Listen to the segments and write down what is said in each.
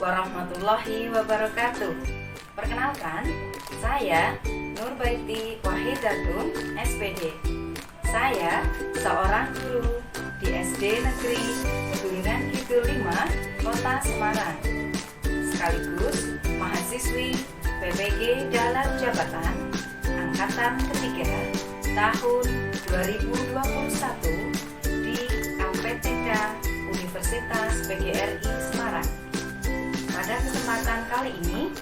warahmatullahi wabarakatuh. Perkenalkan, saya Nurbaiti Wahidatun, SPD. Saya seorang guru di SD Negeri Tundan Kidul 5, Kota Semarang. Sekaligus mahasiswi PPG dalam jabatan Angkatan ketiga tahun 2021 di LPTK Universitas PGRI Semarang. Pada kesempatan kali ini,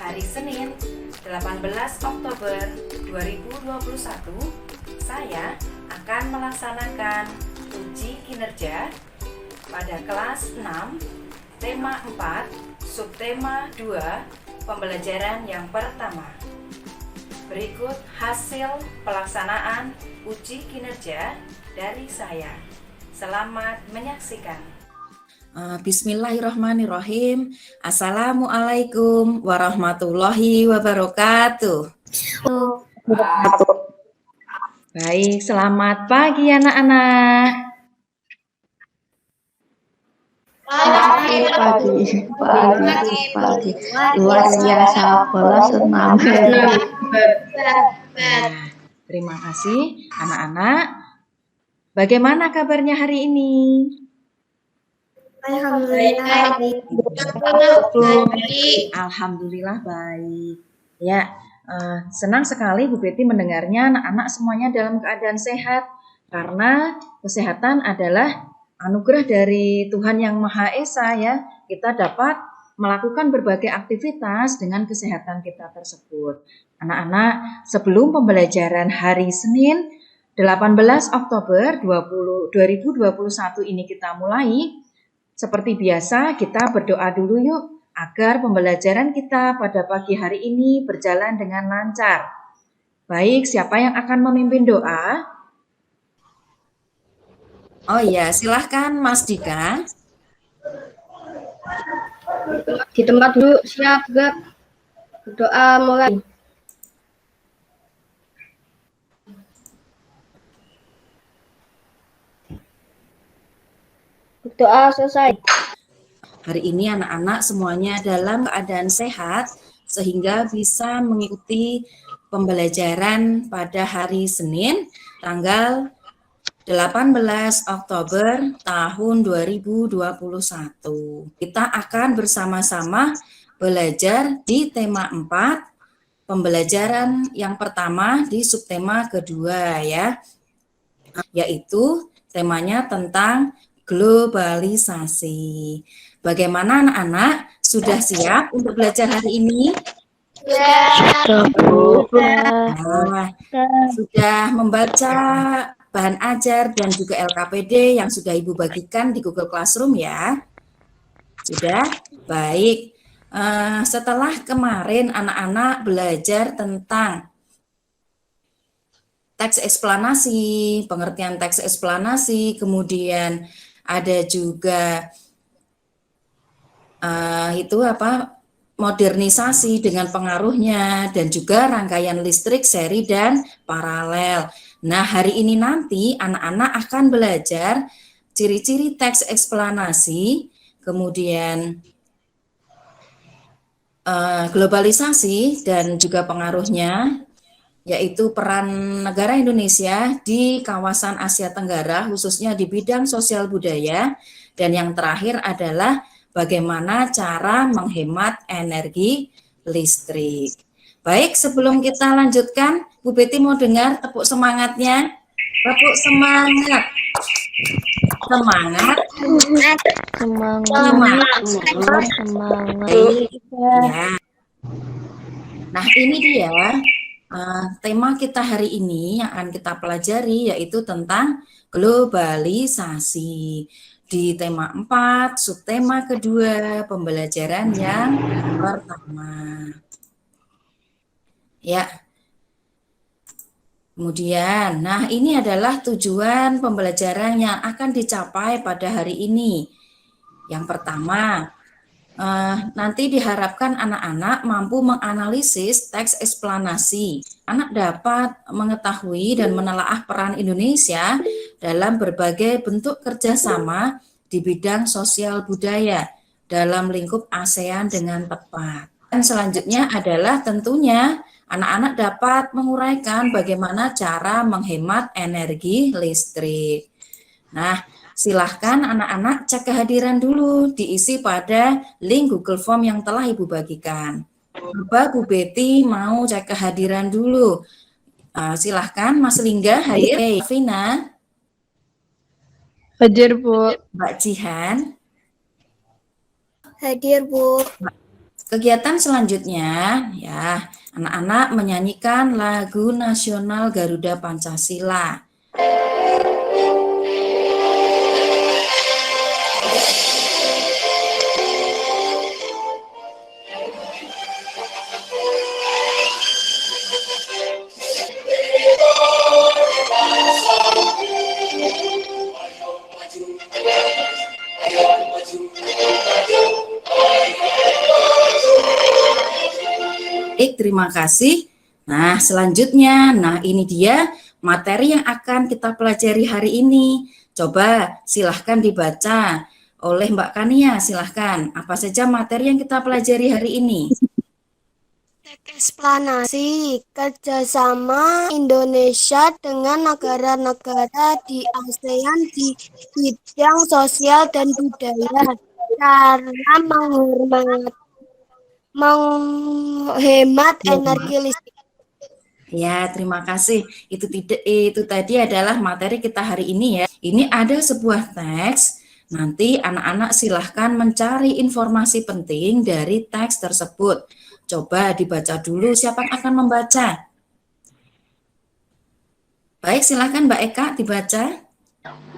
hari Senin 18 Oktober 2021, saya akan melaksanakan uji kinerja pada kelas 6, tema 4, subtema 2, pembelajaran yang pertama. Berikut hasil pelaksanaan uji kinerja dari saya. Selamat menyaksikan. Bismillahirrahmanirrahim. Assalamualaikum warahmatullahi wabarakatuh. Baik, selamat pagi anak-anak. Pagi. Luar biasa bola senam. Terima kasih anak-anak. Bagaimana kabarnya hari ini? Alhamdulillah baik. Ya, senang sekali Bu Betty mendengarnya anak-anak semuanya dalam keadaan sehat, karena kesehatan adalah anugerah dari Tuhan Yang Maha Esa ya. Kita dapat melakukan berbagai aktivitas dengan kesehatan kita tersebut. Anak-anak, sebelum pembelajaran hari Senin 18 Oktober 2021 ini kita mulai, seperti biasa kita berdoa dulu yuk agar pembelajaran kita pada pagi hari ini berjalan dengan lancar. Baik, siapa yang akan memimpin doa? Oh iya, silahkan Mas Dika. Di tempat dulu, siap gak? Doa mulai. Doa selesai. Hari ini anak-anak semuanya dalam keadaan sehat sehingga bisa mengikuti pembelajaran pada hari Senin tanggal 18 Oktober tahun 2021. Kita akan bersama-sama belajar di tema 4, pembelajaran yang pertama di subtema kedua ya, yaitu temanya tentang globalisasi. Bagaimana anak-anak? Sudah siap untuk belajar hari ini? Sudah membaca bahan ajar dan juga LKPD yang sudah Ibu bagikan di Google Classroom ya? Sudah? Baik. Setelah kemarin anak-anak belajar tentang teks eksplanasi, pengertian teks eksplanasi, kemudian ada juga modernisasi dengan pengaruhnya, dan juga rangkaian listrik seri dan paralel. Nah, hari ini nanti anak-anak akan belajar ciri-ciri teks eksplanasi, kemudian globalisasi dan juga pengaruhnya, yaitu peran negara Indonesia di kawasan Asia Tenggara, khususnya di bidang sosial budaya, dan yang terakhir adalah bagaimana cara menghemat energi listrik. Baik, sebelum kita lanjutkan, Bu Betty mau dengar tepuk semangatnya. Tepuk semangat. Semangat. Ya. Nah, ini dia tema kita hari ini yang akan kita pelajari, yaitu tentang globalisasi. Di tema 4, subtema kedua, pembelajaran yang pertama. Ya. Kemudian, nah ini adalah tujuan pembelajaran yang akan dicapai pada hari ini. Yang pertama, nanti diharapkan anak-anak mampu menganalisis teks eksplanasi. Anak dapat mengetahui dan menelaah peran Indonesia dalam berbagai bentuk kerjasama di bidang sosial budaya, dalam lingkup ASEAN dengan tepat. Dan selanjutnya adalah tentunya anak-anak dapat menguraikan bagaimana cara menghemat energi listrik. Nah, silahkan anak-anak cek kehadiran dulu, diisi pada link Google Form yang telah Ibu bagikan. Coba Bu Betty mau cek kehadiran dulu. Silahkan Mas Lingga, hadir. Vina. Hadir, Bu. Mbak Jihan. Hadir, Bu. Kegiatan selanjutnya, ya, anak-anak menyanyikan lagu nasional Garuda Pancasila. Terima kasih. Nah, selanjutnya, ini dia materi yang akan kita pelajari hari ini. Coba silahkan dibaca oleh Mbak Kania, silahkan. Apa saja materi yang kita pelajari hari ini? Eksplanasi kerjasama Indonesia dengan negara-negara di ASEAN di bidang sosial dan budaya, cara menghemat energi listrik. Ya, terima kasih. Itu tadi adalah materi kita hari ini ya. Ini ada sebuah teks. Nanti anak-anak silahkan mencari informasi penting dari teks tersebut. Coba dibaca dulu, siapa yang akan membaca? Baik, silahkan Mbak Eka dibaca.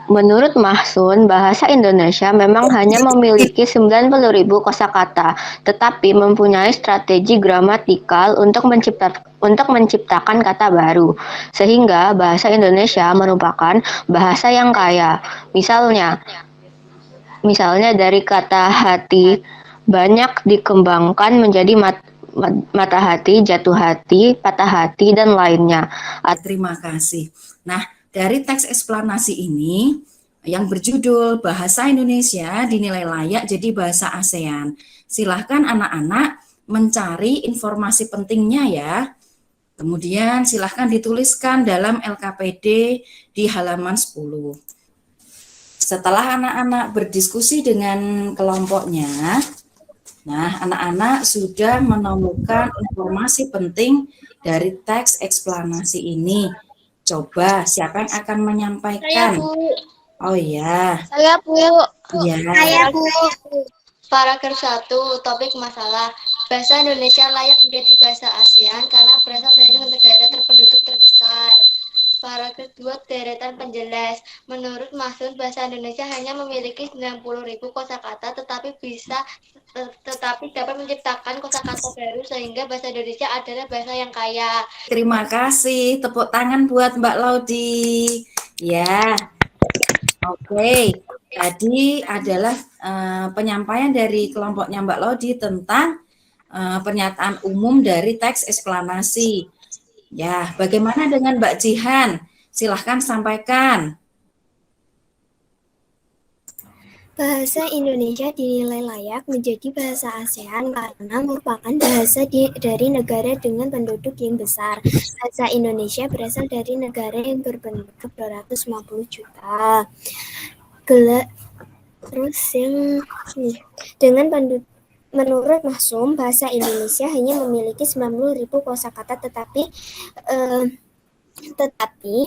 Menurut Mahsun, bahasa Indonesia memang hanya memiliki 90.000 kosakata, tetapi mempunyai strategi gramatikal untuk menciptakan kata baru, sehingga bahasa Indonesia merupakan bahasa yang kaya. Misalnya dari kata hati, banyak dikembangkan menjadi mata hati, jatuh hati, patah hati, dan lainnya. Terima kasih. Nah, dari teks eksplanasi ini yang berjudul Bahasa Indonesia dinilai layak jadi bahasa ASEAN. Silahkan anak-anak mencari informasi pentingnya ya. Kemudian silahkan dituliskan dalam LKPD di halaman 10. Setelah anak-anak berdiskusi dengan kelompoknya, anak-anak sudah menemukan informasi penting dari teks eksplanasi ini. Coba, siapa yang akan menyampaikan? Saya, Bu. Oh iya. Saya, Bu. Iya. Saya, Bu. Paragraf 1, topik masalah. Bahasa Indonesia layak menjadi bahasa ASEAN karena berasal dari negara terpenduduk terbesar. Paragraf 2, deretan penjelas. Menurut Mahsun, bahasa Indonesia hanya memiliki 90.000 kosakata, tetapi dapat menciptakan kosakata baru sehingga bahasa Indonesia adalah bahasa yang kaya. Terima kasih. Tepuk tangan buat Mbak Laudi. Ya. Oke. Tadi adalah penyampaian dari kelompoknya Mbak Laudi tentang pernyataan umum dari teks eksplanasi. Ya, bagaimana dengan Mbak Jihan? Silahkan sampaikan. Bahasa Indonesia dinilai layak menjadi bahasa ASEAN karena merupakan bahasa dari negara dengan penduduk yang besar. Bahasa Indonesia berasal dari negara yang berpenduduk 250 juta. Menurut Mahsum, bahasa Indonesia hanya memiliki 90.000 kosakata, tetapi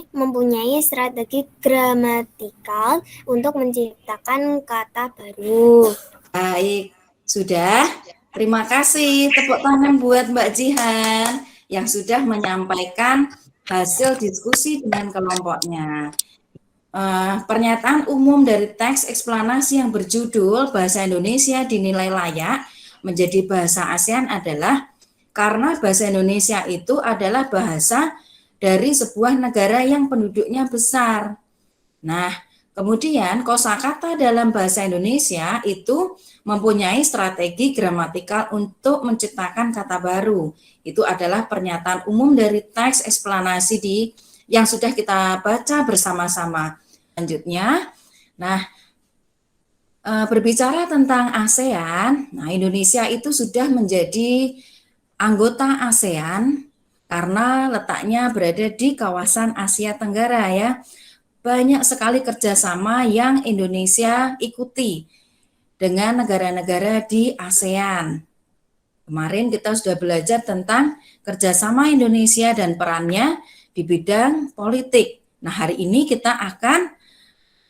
mempunyai strategi gramatikal untuk menciptakan kata baru. Baik, sudah. Terima kasih. Tepuk tangan buat Mbak Jihan yang sudah menyampaikan hasil diskusi dengan kelompoknya. Pernyataan umum dari teks eksplanasi yang berjudul Bahasa Indonesia dinilai layak menjadi bahasa ASEAN adalah karena bahasa Indonesia itu adalah bahasa dari sebuah negara yang penduduknya besar. Nah, kemudian kosakata dalam bahasa Indonesia itu mempunyai strategi gramatikal untuk menciptakan kata baru. Itu adalah pernyataan umum dari teks eksplanasi yang sudah kita baca bersama-sama. Selanjutnya, Berbicara tentang ASEAN, nah Indonesia itu sudah menjadi anggota ASEAN karena letaknya berada di kawasan Asia Tenggara ya. Banyak sekali kerjasama yang Indonesia ikuti dengan negara-negara di ASEAN. Kemarin kita sudah belajar tentang kerjasama Indonesia dan perannya di bidang politik. Nah, hari ini kita akan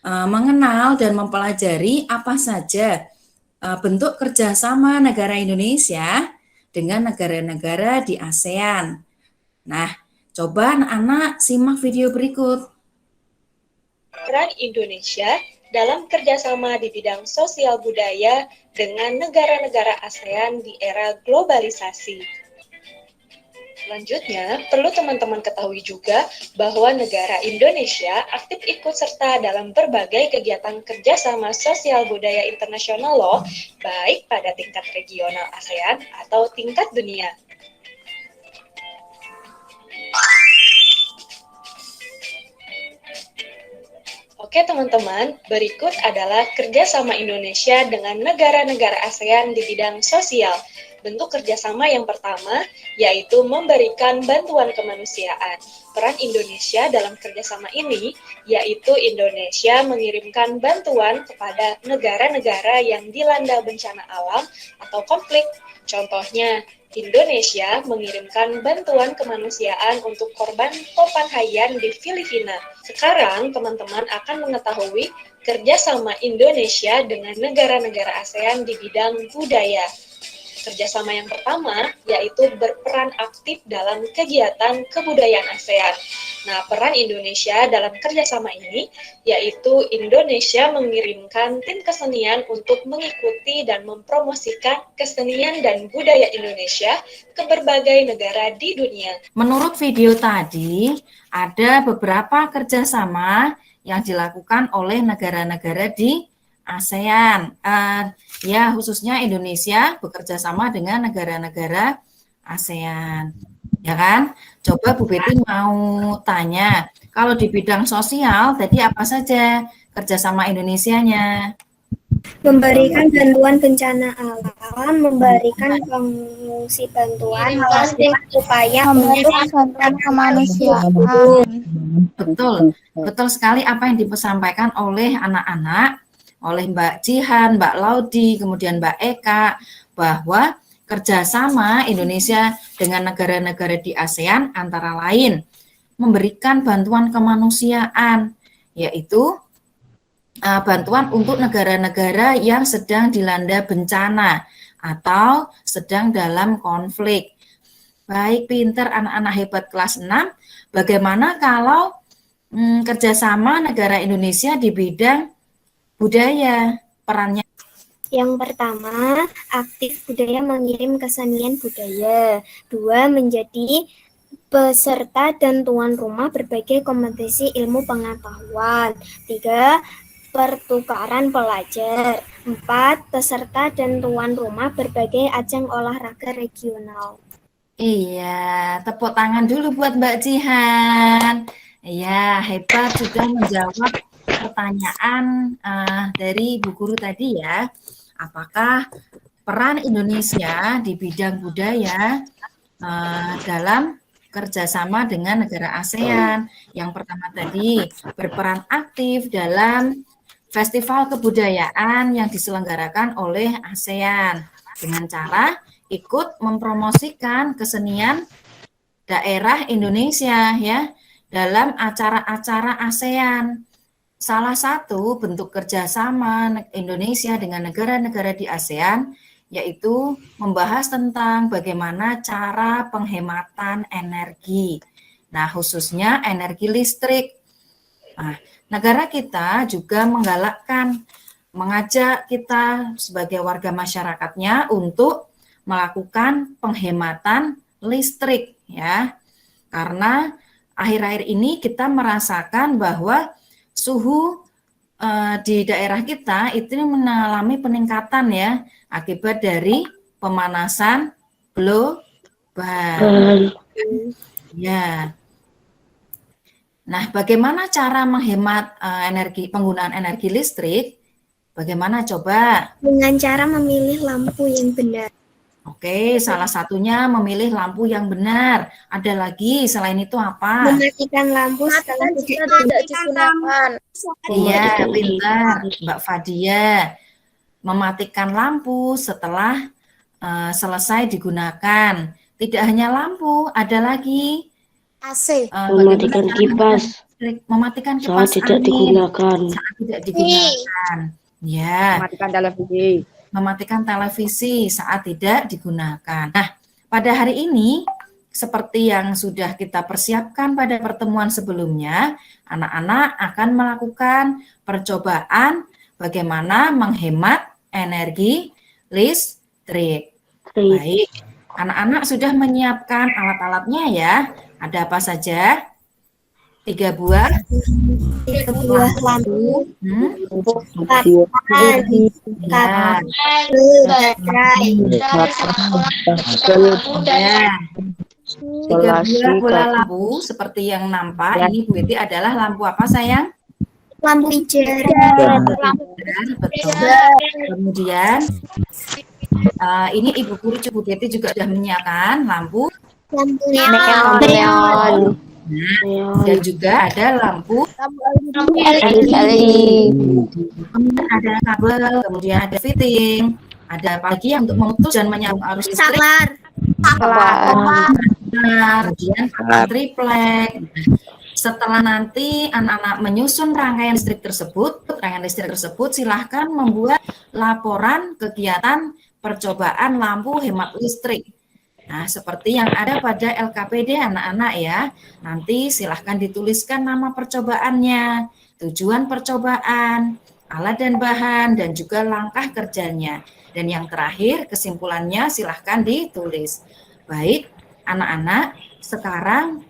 mengenal dan mempelajari apa saja bentuk kerjasama negara Indonesia dengan negara-negara di ASEAN. Nah, coba anak-anak simak video berikut. Peran Indonesia dalam kerjasama di bidang sosial budaya dengan negara-negara ASEAN di era globalisasi. Selanjutnya, perlu teman-teman ketahui juga bahwa negara Indonesia aktif ikut serta dalam berbagai kegiatan kerjasama sosial budaya internasional loh, baik pada tingkat regional ASEAN atau tingkat dunia. Oke teman-teman, berikut adalah kerjasama Indonesia dengan negara-negara ASEAN di bidang sosial. Bentuk kerjasama yang pertama yaitu memberikan bantuan kemanusiaan. Peran Indonesia dalam kerjasama ini yaitu Indonesia mengirimkan bantuan kepada negara-negara yang dilanda bencana alam atau konflik. Contohnya, Indonesia mengirimkan bantuan kemanusiaan untuk korban topan Haiyan di Filipina. Sekarang teman-teman akan mengetahui kerjasama Indonesia dengan negara-negara ASEAN di bidang budaya. Kerjasama yang pertama yaitu berperan aktif dalam kegiatan kebudayaan ASEAN. Nah, peran Indonesia dalam kerjasama ini yaitu Indonesia mengirimkan tim kesenian untuk mengikuti dan mempromosikan kesenian dan budaya Indonesia ke berbagai negara di dunia. Menurut video tadi, ada beberapa kerjasama yang dilakukan oleh negara-negara di ASEAN. Ya, khususnya Indonesia bekerja sama dengan negara-negara ASEAN. Ya kan? Coba Bu Betty mau tanya, kalau di bidang sosial, tadi apa saja kerjasama Indonesianya? Memberikan bantuan bencana alam, memberikan pengungsi bantuan, upaya memberikan bantuan kemanusiaan. Betul, betul sekali apa yang disampaikan oleh anak-anak, oleh Mbak Jihan, Mbak Laudi, kemudian Mbak Eka, bahwa kerjasama Indonesia dengan negara-negara di ASEAN antara lain memberikan bantuan kemanusiaan, yaitu bantuan untuk negara-negara yang sedang dilanda bencana atau sedang dalam konflik. Baik, pinter anak-anak hebat kelas 6, bagaimana kalau kerjasama negara Indonesia di bidang budaya, perannya? Yang pertama, aktif budaya mengirim kesenian budaya. 2, menjadi peserta dan tuan rumah berbagai kompetisi ilmu pengetahuan. 3, pertukaran pelajar. 4, peserta dan tuan rumah berbagai ajang olahraga regional. Iya, tepuk tangan dulu buat Mbak Jihan. Iya, hebat sudah menjawab pertanyaan dari Bu Guru tadi ya. Apakah peran Indonesia di bidang budaya dalam kerjasama dengan negara ASEAN? Yang pertama tadi, berperan aktif dalam festival kebudayaan yang diselenggarakan oleh ASEAN dengan cara ikut mempromosikan kesenian daerah Indonesia ya dalam acara-acara ASEAN. Salah satu bentuk kerjasama Indonesia dengan negara-negara di ASEAN yaitu membahas tentang bagaimana cara penghematan energi. Nah, khususnya energi listrik. Nah, negara kita juga mengajak kita sebagai warga masyarakatnya untuk melakukan penghematan listrik ya. Karena akhir-akhir ini kita merasakan bahwa suhu di daerah kita itu mengalami peningkatan ya akibat dari pemanasan global. Ya. Nah, bagaimana cara menghemat penggunaan energi listrik? Bagaimana coba? Dengan cara memilih lampu yang benar. Oke, salah satunya memilih lampu yang benar. Ada lagi selain itu apa? Mematikan lampu setelah tidak digunakan. Iya, pintar, Mbak Fadia. Mematikan lampu setelah selesai digunakan. Tidak hanya lampu, ada lagi AC. Mematikan kipas mematikan saat kipas tidak angin digunakan. saat tidak digunakan. Ya, Mematikan televisi. mematikan televisi saat tidak digunakan. Nah, pada hari ini seperti yang sudah kita persiapkan pada pertemuan sebelumnya, anak-anak akan melakukan percobaan bagaimana menghemat energi listrik. Baik, anak-anak sudah menyiapkan alat-alatnya ya. Ada apa saja? 3 buah lampu, ya. baterai, Ya. 3 buah bola lampu seperti yang nampak. Ini Bu Eti adalah lampu apa sayang? lampu hijau, Betul. Kemudian ini Ibu Guru Bu Eti juga sudah menyiapkan lampu. lampu Neon. Dan juga ada lampu, LED. kemudian ada kabel, kemudian ada fitting, ada apa lagi yang untuk memutus dan menyambung arus listrik. Kemudian pakai triplek. Setelah nanti anak-anak menyusun rangkaian listrik tersebut, silahkan membuat laporan kegiatan percobaan lampu hemat listrik. Nah, seperti yang ada pada LKPD anak-anak ya. Nanti silahkan dituliskan nama percobaannya, tujuan percobaan, alat dan bahan, dan juga langkah kerjanya. Dan yang terakhir, kesimpulannya silahkan ditulis. Baik, anak-anak, sekarang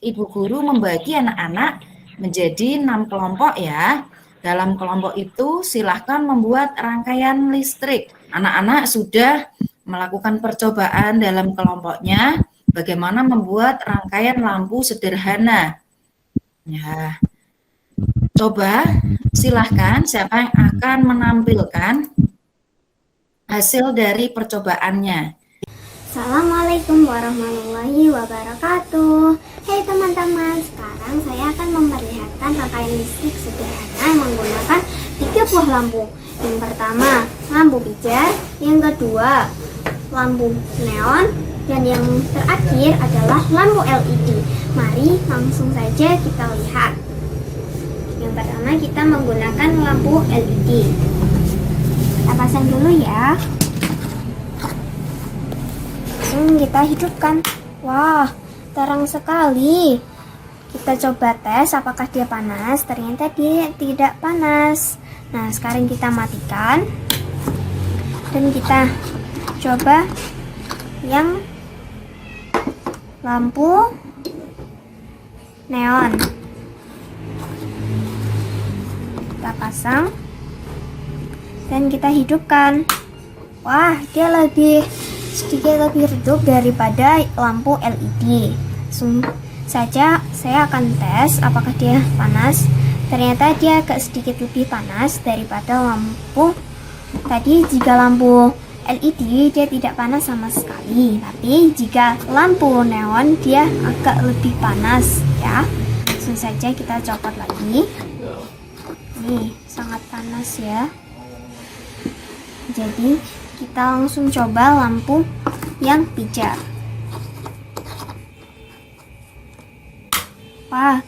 Ibu Guru membagi anak-anak menjadi 6 kelompok ya. Dalam kelompok itu silahkan membuat rangkaian listrik. Anak-anak sudah melakukan percobaan dalam kelompoknya bagaimana membuat rangkaian lampu sederhana. Ya. Coba silahkan siapa yang akan menampilkan hasil dari percobaannya. Assalamualaikum warahmatullahi wabarakatuh. Hai teman-teman, sekarang saya akan memperlihatkan rangkaian listrik sederhana menggunakan 3 buah lampu. Yang pertama, lampu pijar. Yang kedua, lampu neon. Dan yang terakhir adalah lampu LED. Mari langsung saja kita lihat. Yang pertama, kita menggunakan lampu LED. Kita pasang dulu ya. Kita hidupkan. Wah, terang sekali. Kita coba tes apakah dia panas. Ternyata dia tidak panas. Nah, sekarang kita matikan. Dan kita coba yang lampu neon. Kita pasang. Dan kita hidupkan. Wah, dia sedikit lebih redup daripada lampu LED. Langsung saja saya akan tes apakah dia panas. Ternyata dia agak sedikit lebih panas daripada lampu tadi. Jika lampu LED dia tidak panas sama sekali, tapi jika lampu neon dia agak lebih panas ya. Langsung saja kita copot lagi. Nih, sangat panas ya. Jadi kita langsung coba lampu yang pijar. Wah,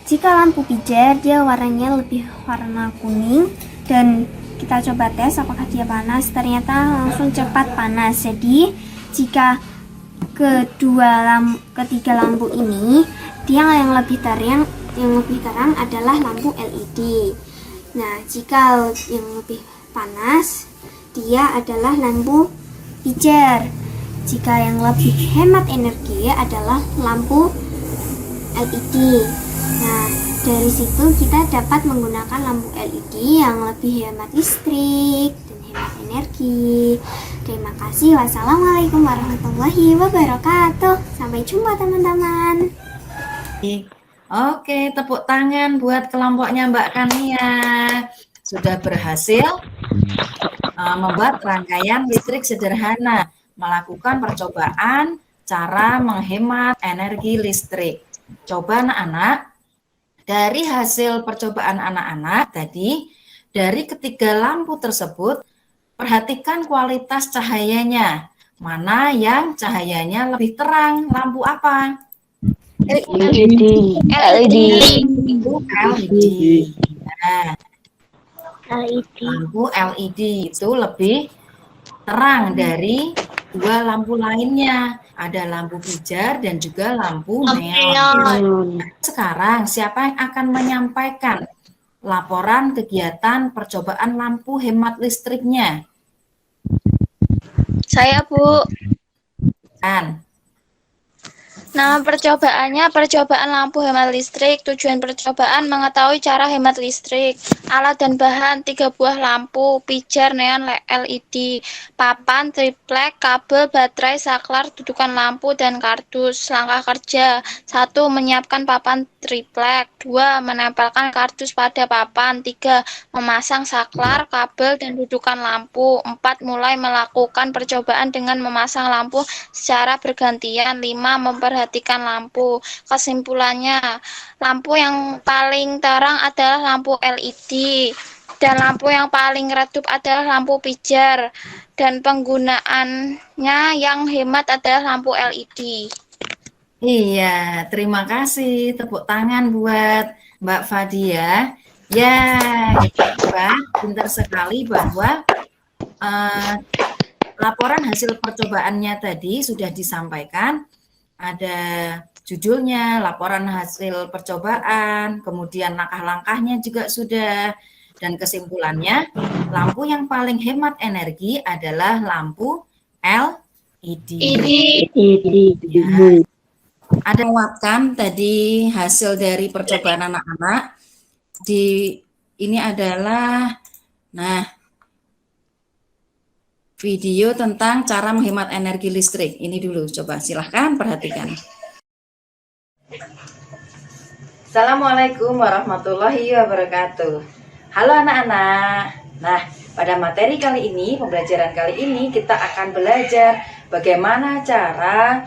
jika lampu pijar dia warnanya lebih warna kuning. Dan kita coba tes apakah dia panas. Ternyata langsung cepat panas. Jadi jika ketiga lampu ini, dia yang lebih terang adalah lampu LED. Nah, jika yang lebih panas dia adalah lampu pijar. Jika yang lebih hemat energi adalah lampu LED. Nah, dari situ kita dapat menggunakan lampu LED yang lebih hemat listrik dan hemat energi. Terima kasih. Wassalamualaikum warahmatullahi wabarakatuh. Sampai jumpa teman-teman. Oke, tepuk tangan buat kelompoknya Mbak Kania. sudah berhasil membuat rangkaian listrik sederhana, melakukan percobaan cara menghemat energi listrik. Coba anak-anak, dari hasil percobaan anak-anak tadi, dari ketiga lampu tersebut, perhatikan kualitas cahayanya. Mana yang cahayanya lebih terang? Lampu apa? LED. Lampu LED. Nah, lampu LED itu lebih terang dari dua lampu lainnya. Ada lampu pijar dan juga lampu neon. Sekarang siapa yang akan menyampaikan laporan kegiatan percobaan lampu hemat listriknya? Saya, Bu. Kan? Nama percobaannya percobaan lampu hemat listrik. Tujuan percobaan mengetahui cara hemat listrik. Alat dan bahan 3 buah lampu, pijar, neon, LED, papan, triplek, kabel, baterai, saklar, dudukan lampu, dan kardus. Langkah kerja: 1. Menyiapkan papan triplek. 2. Menempelkan kardus pada papan. 3. Memasang saklar, kabel, dan dudukan lampu. 4. Mulai melakukan percobaan dengan memasang lampu secara bergantian. 5. Memperhatikan lampu. Kesimpulannya, lampu yang paling terang adalah lampu LED dan lampu yang paling redup adalah lampu pijar, dan penggunaannya yang hemat adalah lampu LED. Iya, terima kasih. Tepuk tangan buat Mbak Fadia. Ya, Mbak, pintar sekali bahwa laporan hasil percobaannya tadi sudah disampaikan. Ada judulnya, laporan hasil percobaan, kemudian langkah-langkahnya juga sudah, dan kesimpulannya, lampu yang paling hemat energi adalah lampu LED. Ya. Ada menguatkan tadi hasil dari percobaan anak-anak. Ini adalah, video tentang cara menghemat energi listrik. Ini dulu, coba silahkan perhatikan. Assalamualaikum warahmatullahi wabarakatuh. Halo anak-anak. Nah, pada materi kali ini, pembelajaran kali ini, kita akan belajar bagaimana cara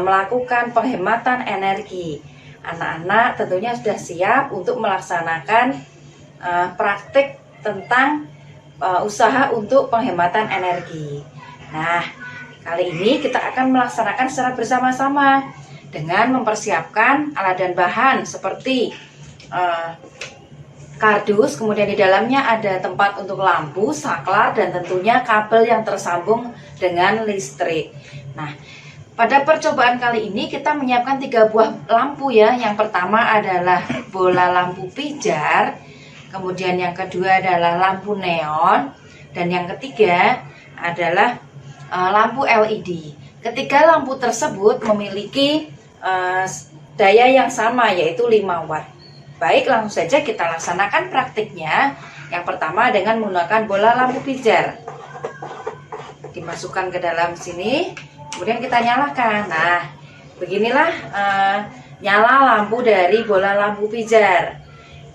melakukan penghematan energi. Anak-anak tentunya sudah siap untuk melaksanakan praktik tentang usaha untuk penghematan energi. Nah, kali ini kita akan melaksanakan secara bersama-sama dengan mempersiapkan alat dan bahan seperti kardus, kemudian di dalamnya ada tempat untuk lampu, saklar, dan tentunya kabel yang tersambung dengan listrik. Nah, pada percobaan kali ini kita menyiapkan 3 buah lampu ya. Yang pertama adalah bola lampu pijar, kemudian yang kedua adalah lampu neon, dan yang ketiga adalah lampu LED. Ketiga lampu tersebut memiliki daya yang sama, yaitu 5 watt. Baik, langsung saja kita laksanakan praktiknya. Yang pertama dengan menggunakan bola lampu pijar. Dimasukkan ke dalam sini, kemudian kita nyalakan. Nah, beginilah nyala lampu dari bola lampu pijar.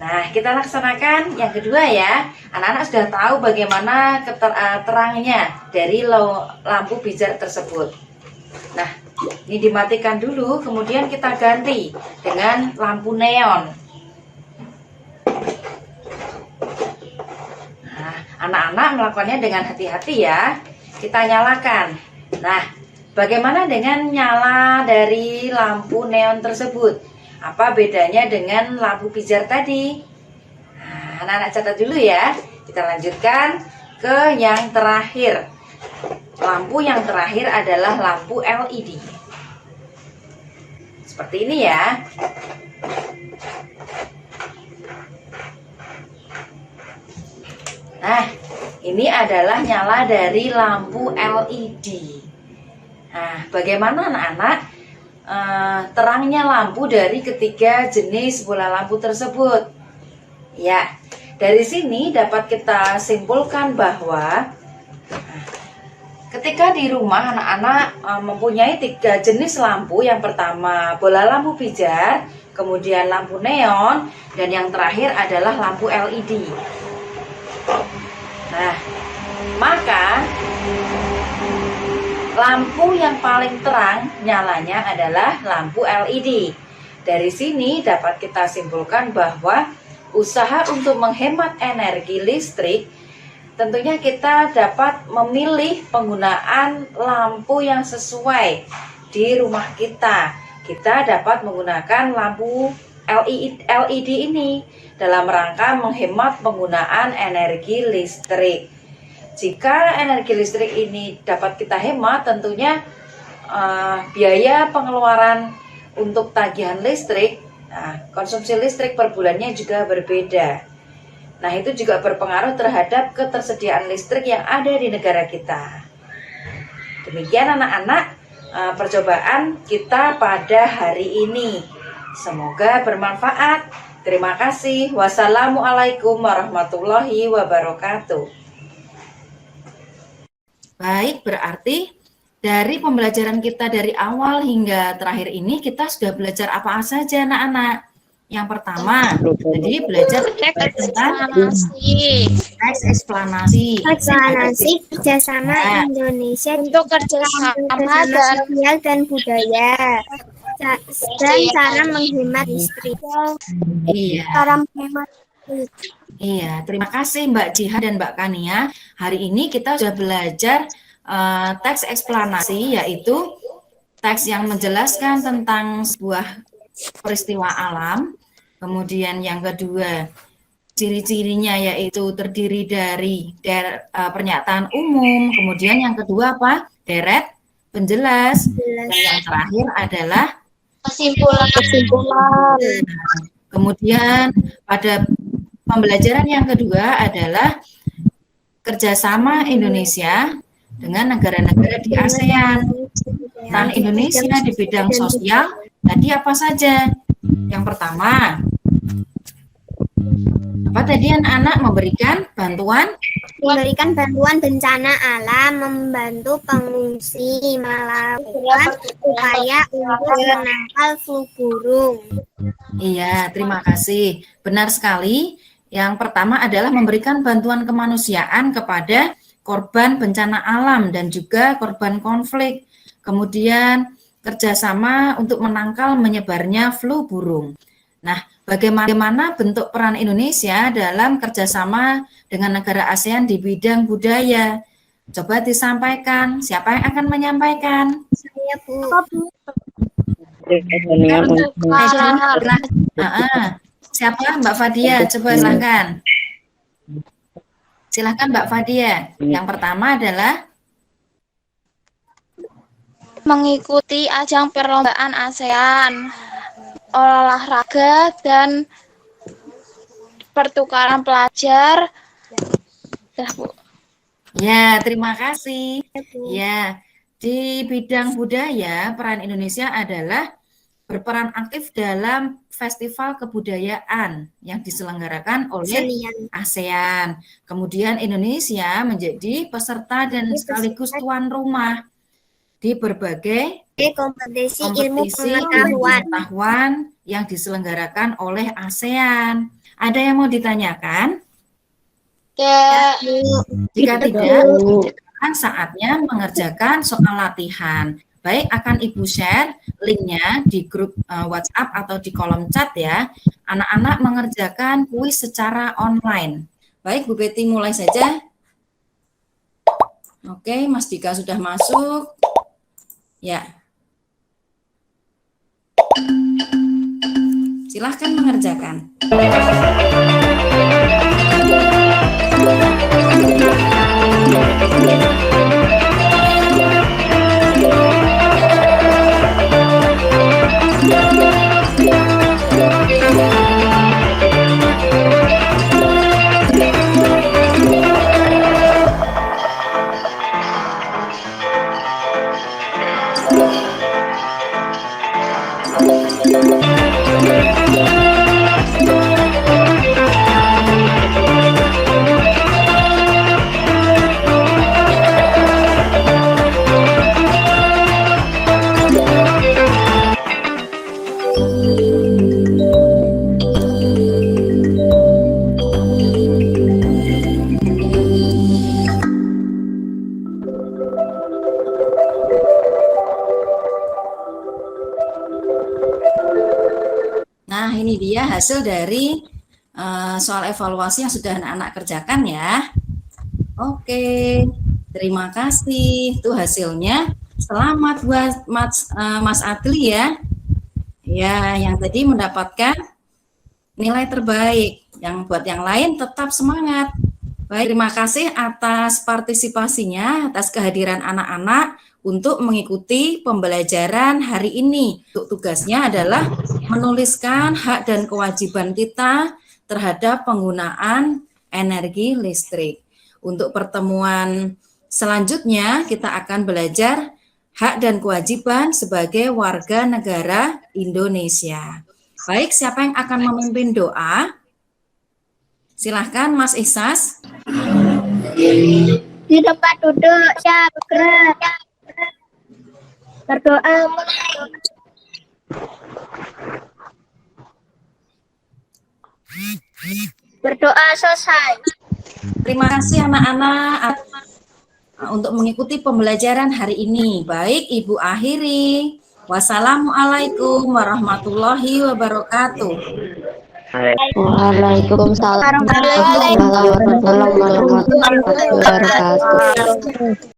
Nah, kita laksanakan yang kedua ya. Anak-anak sudah tahu bagaimana terangnya dari lampu pijar tersebut. Nah, ini dimatikan dulu, kemudian kita ganti dengan lampu neon. Nah, anak-anak melakukannya dengan hati-hati ya. Kita nyalakan. Nah, bagaimana dengan nyala dari lampu neon tersebut? Apa bedanya dengan lampu pijar tadi? Nah, anak-anak catat dulu ya. Kita lanjutkan ke yang terakhir. Lampu yang terakhir adalah lampu LED. Seperti ini ya. Nah, ini adalah nyala dari lampu LED. Nah, bagaimana anak-anak terangnya lampu dari ketiga jenis bola lampu tersebut? Ya, dari sini dapat kita simpulkan bahwa ketika di rumah anak-anak mempunyai 3 jenis lampu. Yang pertama bola lampu pijar, kemudian lampu neon, dan yang terakhir adalah lampu LED. Nah, maka lampu yang paling terang nyalanya adalah lampu LED. Dari sini dapat kita simpulkan bahwa usaha untuk menghemat energi listrik, tentunya kita dapat memilih penggunaan lampu yang sesuai di rumah kita. Kita dapat menggunakan lampu LED ini dalam rangka menghemat penggunaan energi listrik. Jika energi listrik ini dapat kita hemat, tentunya biaya pengeluaran untuk tagihan listrik, konsumsi listrik per bulannya juga berbeda. Nah, itu juga berpengaruh terhadap ketersediaan listrik yang ada di negara kita. Demikian anak-anak, percobaan kita pada hari ini. Semoga bermanfaat. Terima kasih. Wassalamualaikum warahmatullahi wabarakatuh. Baik, berarti dari pembelajaran kita dari awal hingga terakhir ini kita sudah belajar apa saja anak-anak? Yang pertama, jadi belajar tentang teks eksplanasi kerjasama Indonesia Untuk kerjasama dan sosial dan budaya dan cara menghemat listrik. Iya. Cara menghemat Iya, terima kasih Mbak Jiha dan Mbak Kania. Hari ini kita sudah belajar teks eksplanasi, yaitu teks yang menjelaskan tentang sebuah peristiwa alam. Kemudian yang kedua, ciri-cirinya yaitu terdiri dari pernyataan umum. Kemudian yang kedua apa? Deret penjelas. Dan yang terakhir adalah Kesimpulan. kemudian pada pembelajaran yang kedua adalah kerjasama Indonesia dengan negara-negara di ASEAN. Peran Indonesia di bidang sosial tadi apa saja? Yang pertama, apa tadi anak-anak? Memberikan bantuan bencana alam, membantu pengungsi, melakukan upaya untuk menangkal flu burung. Iya, terima kasih. Benar sekali. Yang pertama adalah memberikan bantuan kemanusiaan kepada korban bencana alam dan juga korban konflik. Kemudian kerjasama untuk menangkal menyebarnya flu burung. Nah, bagaimana bentuk peran Indonesia dalam kerjasama dengan negara ASEAN di bidang budaya? Coba disampaikan. Siapa yang akan menyampaikan? Saya, Bu. Siapa? Mbak Fadia. Coba silakan. Silakan Mbak Fadia. Yang pertama adalah mengikuti ajang perlombaan ASEAN, olahraga dan pertukaran pelajar. Dah, Bu. Ya, terima kasih. Ya, di bidang budaya, peran Indonesia adalah berperan aktif dalam festival kebudayaan yang diselenggarakan oleh ASEAN. Kemudian Indonesia menjadi peserta dan sekaligus tuan rumah di berbagai kompetisi ilmu pengetahuan yang diselenggarakan oleh ASEAN. Ada yang mau ditanyakan? Ya. Jika tidak, sekarang saatnya mengerjakan soal latihan. Baik, akan Ibu share linknya di grup WhatsApp atau di kolom chat ya. Anak-anak mengerjakan kuis secara online. Baik, Bu Betty mulai saja. Oke, Mas Dika sudah masuk. Ya. Silahkan mengerjakan. hasil dari soal evaluasi yang sudah anak-anak kerjakan ya. Oke, terima kasih. Itu hasilnya. Selamat buat Mas Adli ya. Ya, yang tadi mendapatkan nilai terbaik. Yang buat yang lain tetap semangat. Baik, terima kasih atas partisipasinya, atas kehadiran anak-anak untuk mengikuti pembelajaran hari ini. Untuk tugasnya adalah menuliskan hak dan kewajiban kita terhadap penggunaan energi listrik. Untuk pertemuan selanjutnya kita akan belajar hak dan kewajiban sebagai warga negara Indonesia. Baik, siapa yang akan memimpin doa? Silahkan Mas Ihsas. Di tempat duduk, siap bergerak. Berdoa mulai. Berdoa selesai. Terima kasih anak-anak untuk mengikuti pembelajaran hari ini. Baik, Ibu akhiri. Wassalamualaikum warahmatullahi wabarakatuh. Waalaikumsalam warahmatullahi wabarakatuh.